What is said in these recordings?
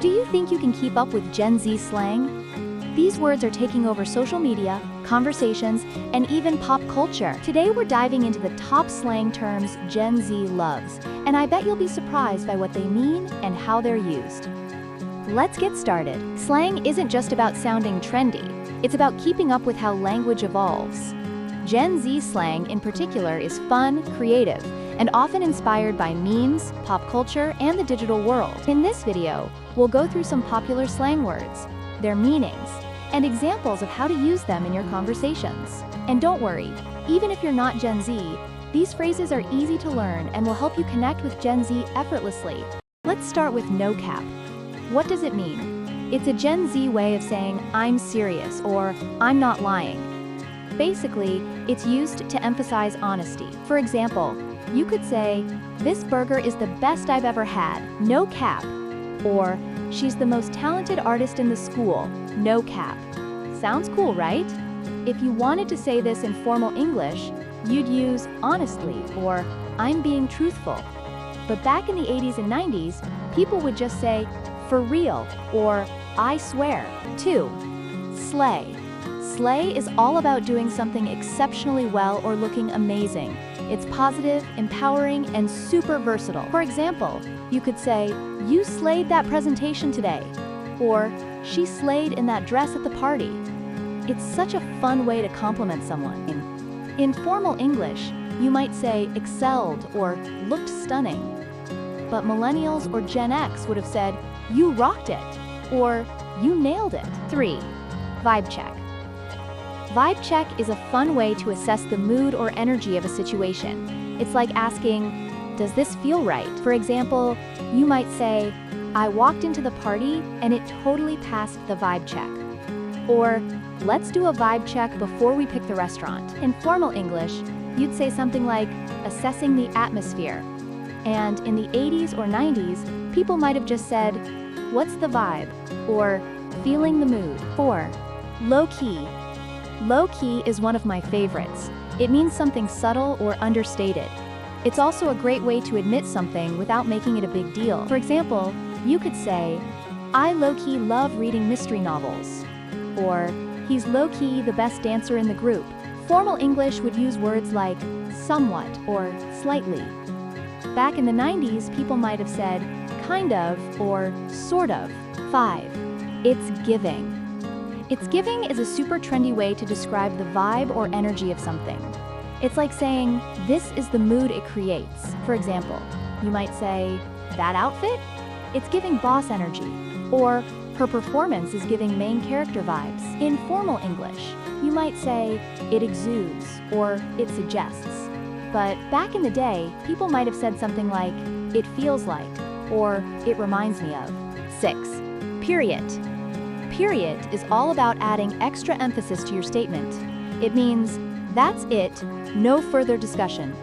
Do you think you can keep up with Gen Z slang? These words are taking over social media, conversations, and even pop culture. Today we're diving into the top slang terms Gen Z loves, and I bet you'll be surprised by what they mean and how they're used. Let's get started. Slang isn't just about sounding trendy, it's about keeping up with how language evolves. Gen Z slang in particular is fun, creative, and often inspired by memes, pop culture, and the digital world. In this video, we'll go through some popular slang words, their meanings, and examples of how to use them in your conversations. And don't worry, even if you're not Gen Z, these phrases are easy to learn and will help you connect with Gen Z effortlessly. Let's start with no cap. What does it mean? It's a Gen Z way of saying, I'm serious, or I'm not lying. Basically, it's used to emphasize honesty. For example, you could say, this burger is the best I've ever had, no cap. Or, she's the most talented artist in the school, no cap. Sounds cool, right? If you wanted to say this in formal English, you'd use honestly or I'm being truthful. But back in the 80s and 90s, people would just say for real or I swear. 2. Slay. Slay is all about doing something exceptionally well or looking amazing. It's positive, empowering, and super versatile. For example, you could say, you slayed that presentation today, or she slayed in that dress at the party. It's such a fun way to compliment someone. In formal English, you might say excelled or looked stunning. But millennials or Gen X would have said, you rocked it, or you nailed it. 3. Vibe check. Vibe check is a fun way to assess the mood or energy of a situation. It's like asking, does this feel right? For example, you might say, I walked into the party and it totally passed the vibe check. Or, let's do a vibe check before we pick the restaurant. In formal English, you'd say something like, assessing the atmosphere. And in the 80s or 90s, people might have just said, what's the vibe? Or, feeling the mood. 4. Low-key. Low-key is one of my favorites. It means something subtle or understated. It's also a great way to admit something without making it a big deal. For example, you could say, I low-key love reading mystery novels. Or, he's low-key the best dancer in the group. Formal English would use words like somewhat or slightly. Back in the 90s, people might have said kind of or sort of. 5. It's giving. It's giving is a super trendy way to describe the vibe or energy of something. It's like saying, this is the mood it creates. For example, you might say, that outfit? It's giving boss energy. Or, her performance is giving main character vibes. In formal English, you might say, it exudes, or it suggests. But back in the day, people might have said something like, it feels like, or it reminds me of. 6. Period. Period is all about adding extra emphasis to your statement. It means, that's it, no further discussion.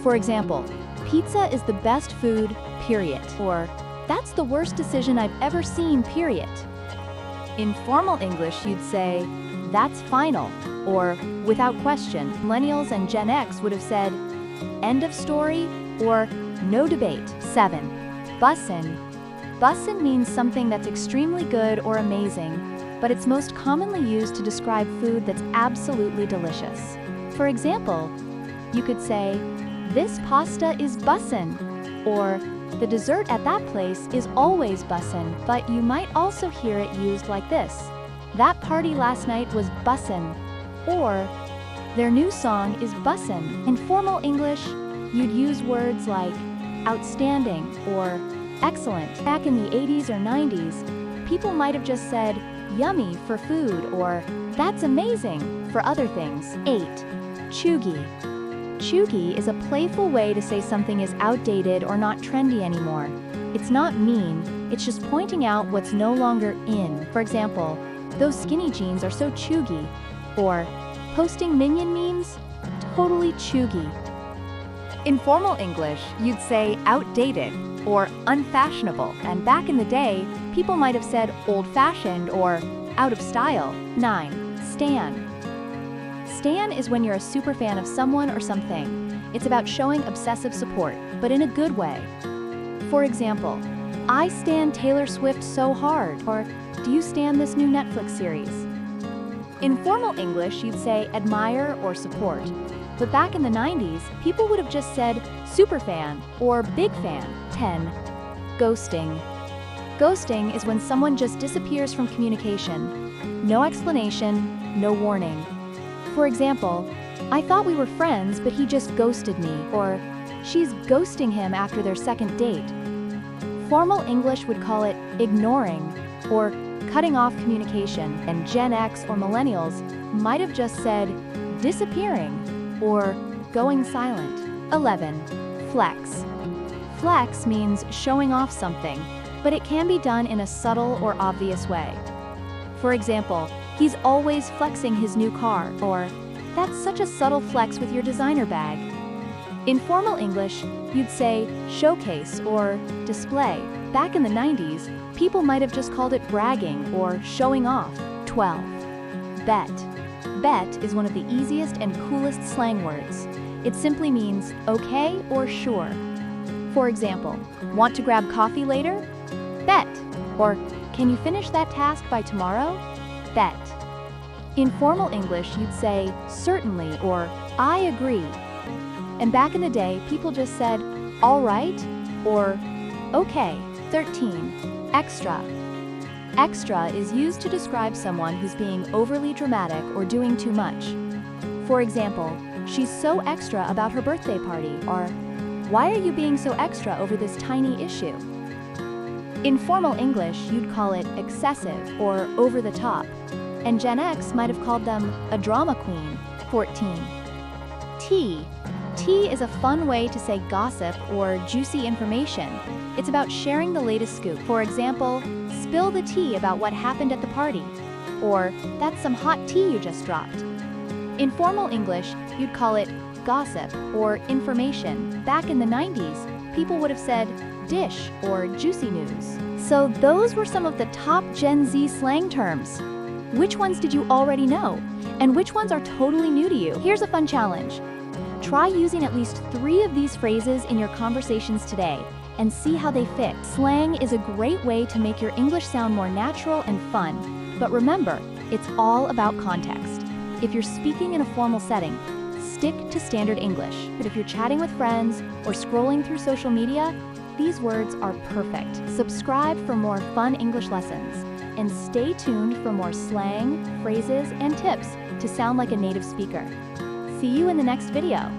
For example, pizza is the best food, period. Or, that's the worst decision I've ever seen, period. In formal English, you'd say, that's final, or without question. Millennials and Gen X would have said, end of story, or no debate. 7. Busen. Busen means something that's extremely good or amazing, but it's most commonly used to describe food that's absolutely delicious. For example, you could say, this pasta is bussin', or the dessert at that place is always bussin', but you might also hear it used like this, that party last night was bussin', or their new song is bussin'. In formal English, you'd use words like outstanding or excellent. Back in the 80s or 90s, people might have just said, yummy for food, or that's amazing for other things. 8. Cheugy. Cheugy is a playful way to say something is outdated or not trendy anymore. It's not mean, it's just pointing out what's no longer in. For example, those skinny jeans are so cheugy. Or, posting minion memes? Totally cheugy. In formal English, you'd say outdated or unfashionable, and back in the day, people might have said old-fashioned or out of style. 9. Stan. Stan is when you're a super fan of someone or something. It's about showing obsessive support, but in a good way. For example, I stan Taylor Swift so hard, or do you stan this new Netflix series? In formal English, you'd say admire or support. But back in the 90s, people would have just said superfan or big fan. 10. Ghosting. Ghosting is when someone just disappears from communication. No explanation, no warning. For example, I thought we were friends, but he just ghosted me, or she's ghosting him after their second date. Formal English would call it ignoring or cutting off communication, and Gen X or Millennials might have just said disappearing or going silent. 11. Flex. Flex means showing off something, but it can be done in a subtle or obvious way. For example, he's always flexing his new car, or that's such a subtle flex with your designer bag. In formal English, you'd say showcase or display. Back in the 90s, people might have just called it bragging or showing off. 12. Bet. Bet is one of the easiest and coolest slang words. It simply means okay or sure. For example, want to grab coffee later? Bet. Or can you finish that task by tomorrow? Bet. In formal English, you'd say certainly or I agree. And back in the day, people just said all right or okay. 13. Extra. Extra is used to describe someone who's being overly dramatic or doing too much. For example, she's so extra about her birthday party, or why are you being so extra over this tiny issue? In formal English, you'd call it excessive or over the top, and Gen X might have called them a drama queen. 14. Tea. Tea is a fun way to say gossip or juicy information. It's about sharing the latest scoop. For example, spill the tea about what happened at the party, or that's some hot tea you just dropped. In formal English, you'd call it gossip or information. Back in the 90s, people would have said dish or juicy news. So those were some of the top Gen Z slang terms. Which ones did you already know? And which ones are totally new to you? Here's a fun challenge. Try using at least 3 of these phrases in your conversations today and see how they fit. Slang is a great way to make your English sound more natural and fun. But remember, it's all about context. If you're speaking in a formal setting, stick to standard English. But if you're chatting with friends or scrolling through social media, these words are perfect. Subscribe for more fun English lessons, and stay tuned for more slang, phrases, and tips to sound like a native speaker. See you in the next video.